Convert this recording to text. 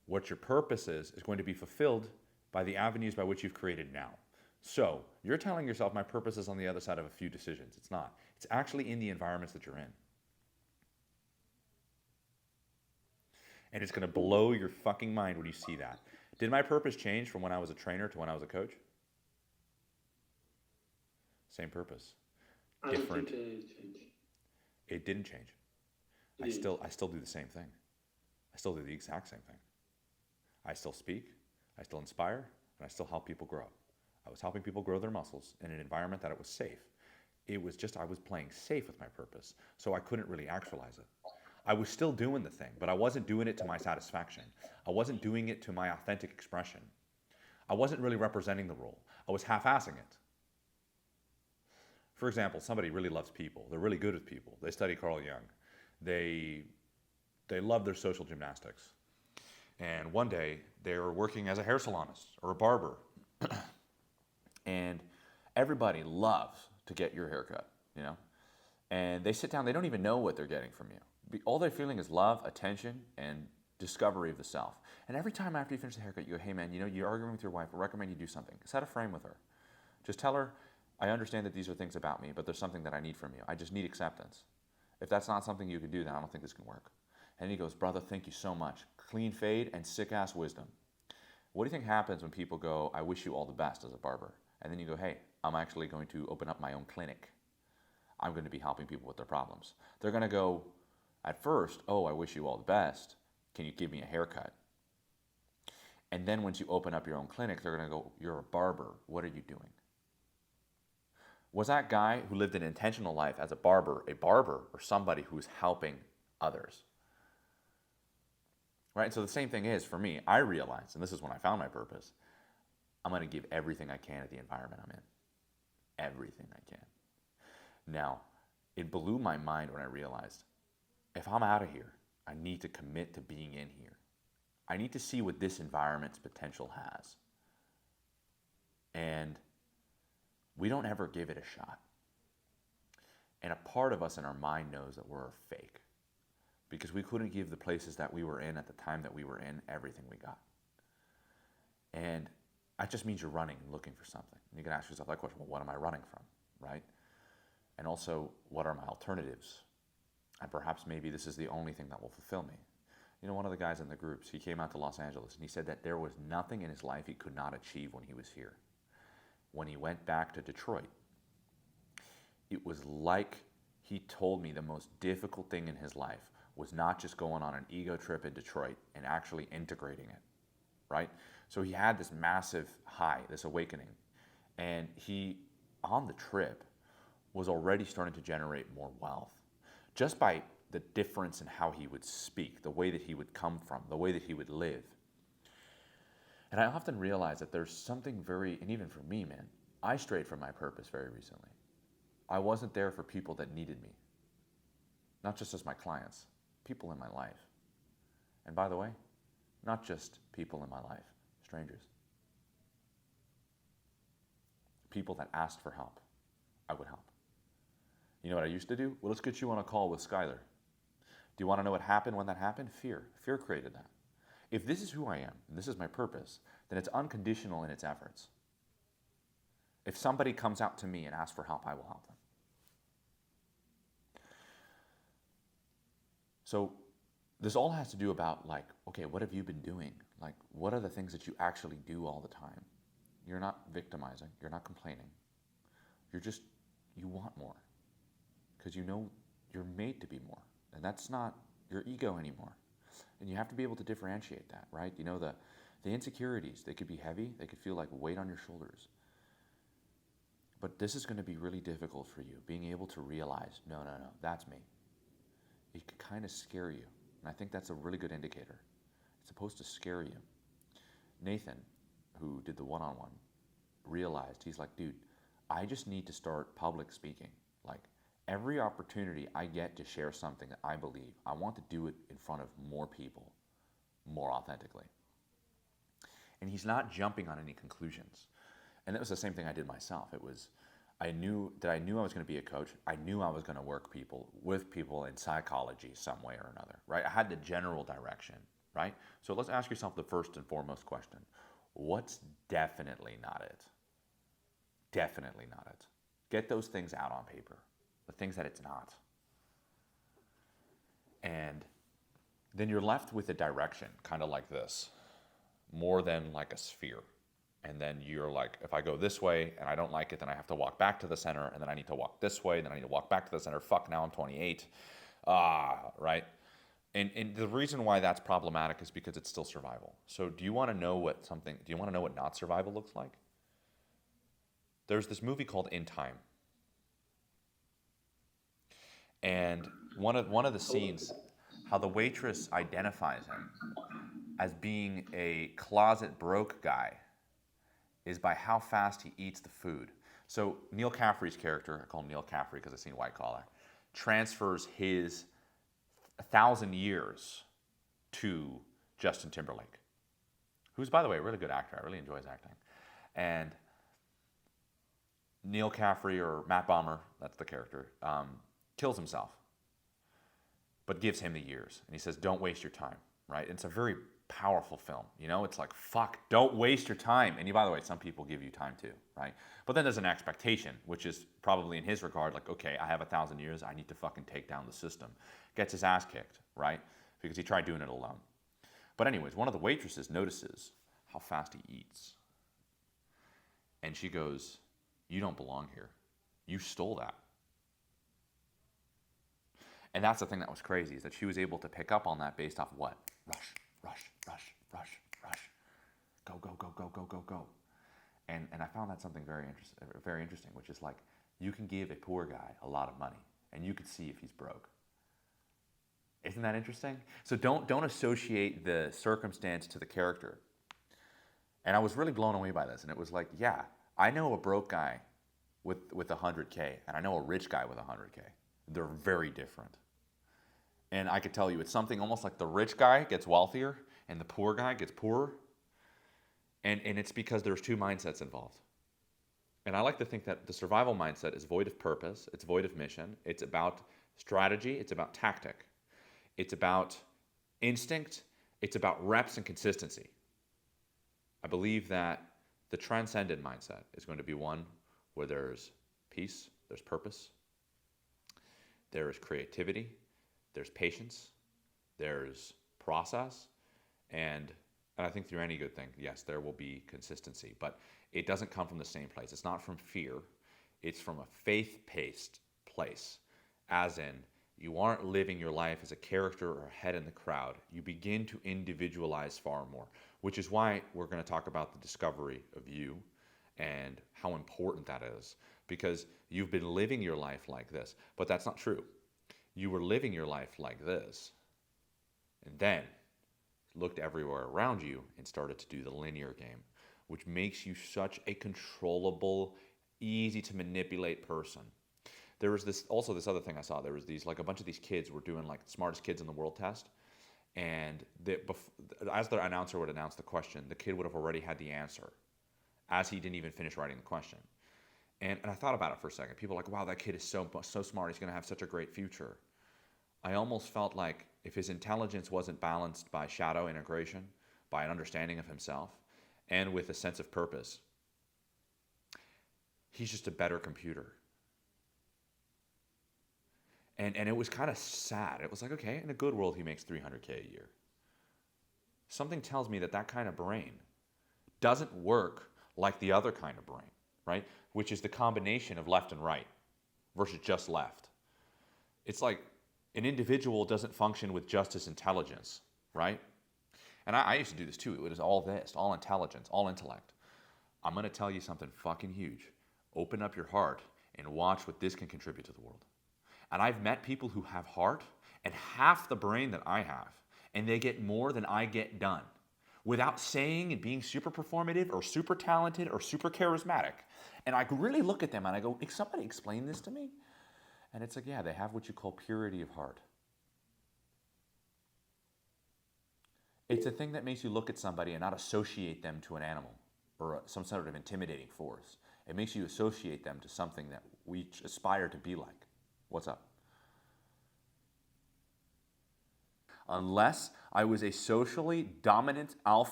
What your purpose is going to be fulfilled by the avenues by which you've created now. So you're telling yourself my purpose is on the other side of a few decisions. It's not. It's actually in the environments that you're in. And it's going to blow your fucking mind when you see that. Did my purpose change from when I was a trainer to when I was a coach? Same purpose. I don't Different. think it changed. It didn't change. It I didn't. still do the same thing. I still do the exact same thing. I still speak, I still inspire, and I still help people grow. I was helping people grow their muscles in an environment that it was safe. It was just I was playing safe with my purpose, so I couldn't really actualize it. I was still doing the thing, but I wasn't doing it to my satisfaction. I wasn't doing it to my authentic expression. I wasn't really representing the role. I was half-assing it. For example, somebody really loves people. They're really good with people. They study Carl Jung. They love their social gymnastics. And one day, they were working as a hair salonist or a barber. And everybody loves to get your haircut, you know? And they sit down, they don't even know what they're getting from you. All they're feeling is love, attention, and discovery of the self. And every time after you finish the haircut, you go, hey man, you know, you're arguing with your wife, I recommend you do something. Set a frame with her. Just tell her, I understand that these are things about me, but there's something that I need from you. I just need acceptance. If that's not something you can do, then I don't think this can work. And he goes, brother, thank you so much. Clean fade and sick-ass wisdom. What do you think happens when people go, I wish you all the best as a barber? And then you go, hey, I'm actually going to open up my own clinic. I'm going to be helping people with their problems. They're going to go, at first, oh, I wish you all the best. Can you give me a haircut? And then once you open up your own clinic, they're going to go, you're a barber. What are you doing? Was that guy who lived an intentional life as a barber or somebody who's helping others? Right? So the same thing is for me, I realized, and this is when I found my purpose, I'm going to give everything I can to the environment I'm in. Everything I can. Now, it blew my mind when I realized, if I'm out of here, I need to commit to being in here. I need to see what this environment's potential has. And we don't ever give it a shot. And a part of us in our mind knows that we're fake because we couldn't give the places that we were in at the time that we were in everything we got. And that just means you're running and looking for something. And you can ask yourself that question, well, what am I running from, right? And also, what are my alternatives? And perhaps maybe this is the only thing that will fulfill me. You know, one of the guys in the groups, he came out to Los Angeles and he said that there was nothing in his life he could not achieve when he was here. When he went back to Detroit, it was like he told me the most difficult thing in his life was not just going on an ego trip in Detroit and actually integrating it, right? So he had this massive high, this awakening, and he, on the trip, was already starting to generate more wealth just by the difference in how he would speak, the way that he would come from, the way that he would live. And I often realize that there's something very, and even for me, man, I strayed from my purpose very recently. I wasn't there for people that needed me, not just as my clients, people in my life. And by the way, not just people in my life, strangers. People that asked for help, I would help. You know what I used to do? Well, let's get you on a call with Skylar. Do you want to know what happened when that happened? Fear. Fear created that. If this is who I am, and this is my purpose, then it's unconditional in its efforts. If somebody comes out to me and asks for help, I will help them. So this all has to do about like, okay, what have you been doing? Like, what are the things that you actually do all the time? You're not victimizing. You're not complaining. You want more. Because you know you're made to be more. And that's not your ego anymore. And you have to be able to differentiate that, right? You know, the insecurities, they could be heavy. They could feel like weight on your shoulders. But this is going to be really difficult for you, being able to realize, no, that's me. It could kind of scare you. And I think that's a really good indicator. It's supposed to scare you. Nathan, who did the one-on-one, realized, he's like, dude, I just need to start public speaking. Like, every opportunity I get to share something that I believe, I want to do it in front of more people, more authentically. And he's not jumping on any conclusions. And that was the same thing I did myself. It was, I knew I was going to be a coach. I knew I was going to work with people in psychology some way or another, right? I had the general direction. right? So let's ask yourself the first and foremost question. What's definitely not it? Definitely not it. Get those things out on paper, the things that it's not. And then you're left with a direction, kind of like this, more than like a sphere. And then you're like, if I go this way and I don't like it, then I have to walk back to the center, and then I need to walk this way, and then I need to walk back to the center. Fuck, now I'm 28. Right? And the reason why that's problematic is because it's still survival. So do you want to know what not survival looks like? There's this movie called In Time. And one of the scenes, how the waitress identifies him as being a closet broke guy is by how fast he eats the food. So Neil Caffrey's character, I call him Neil Caffrey because I've seen White Collar, transfers his 1,000 years to Justin Timberlake, who's, by the way, a really good actor. I really enjoy his acting. And Neil Caffrey, or Matt Bomer, that's the character, kills himself, but gives him the years. And he says, don't waste your time, right? And it's a very powerful film. You know, it's like, fuck, don't waste your time. And by the way, some people give you time too, right? But then there's an expectation, which is probably in his regard, like, okay, I have 1,000 years, I need to fucking take down the system. Gets his ass kicked, right? Because he tried doing it alone. But anyways, one of the waitresses notices how fast he eats. And she goes, you don't belong here. You stole that. And that's the thing that was crazy, is that she was able to pick up on that based off what? Rush, rush, rush, rush, rush. Go, go, go, go, go, go, go. And I found that something very interesting, which is like, you can give a poor guy a lot of money, and you can see if he's broke. Isn't that interesting? So don't associate the circumstance to the character. And I was really blown away by this, and it was like, yeah, I know a broke guy with 100K, and I know a rich guy with 100K. They're very different. And I could tell you, it's something almost like the rich guy gets wealthier and the poor guy gets poorer. And it's because there's two mindsets involved. And I like to think that the survival mindset is void of purpose, it's void of mission, it's about strategy, it's about tactic, it's about instinct, it's about reps and consistency. I believe that the transcended mindset is going to be one where there's peace, there's purpose, there is creativity, there's patience, there's process, and I think through any good thing, yes, there will be consistency, but it doesn't come from the same place. It's not from fear. It's from a faith-paced place, as in you aren't living your life as a character or a head in the crowd. You begin to individualize far more, which is why we're going to talk about the discovery of you and how important that is, because you've been living your life like this, but that's not true. You were living your life like this, and then looked everywhere around you and started to do the linear game, which makes you such a controllable, easy to manipulate person. There was this other thing I saw. There was a bunch of these kids were doing like smartest kids in the world test, and as the announcer would announce the question, the kid would have already had the answer, as he didn't even finish writing the question. And I thought about it for a second. People are like, wow, that kid is so smart. He's going to have such a great future. I almost felt like if his intelligence wasn't balanced by shadow integration, by an understanding of himself, and with a sense of purpose, he's just a better computer. And it was kind of sad. It was like, okay, in a good world, he makes $300K a year. Something tells me that kind of brain doesn't work like the other kind of brain, right? Which is the combination of left and right versus just left. It's like an individual doesn't function with just his intelligence, right? And I used to do this too. It was all this, all intelligence, all intellect. I'm going to tell you something fucking huge. Open up your heart and watch what this can contribute to the world. And I've met people who have heart and half the brain that I have, and they get more than I get done without saying and being super performative or super talented or super charismatic. And I could really look at them and I go, somebody explain this to me? And it's like, yeah, they have what you call purity of heart. It's a thing that makes you look at somebody and not associate them to an animal or some sort of intimidating force. It makes you associate them to something that we aspire to be like. What's up? unless I was a socially dominant alpha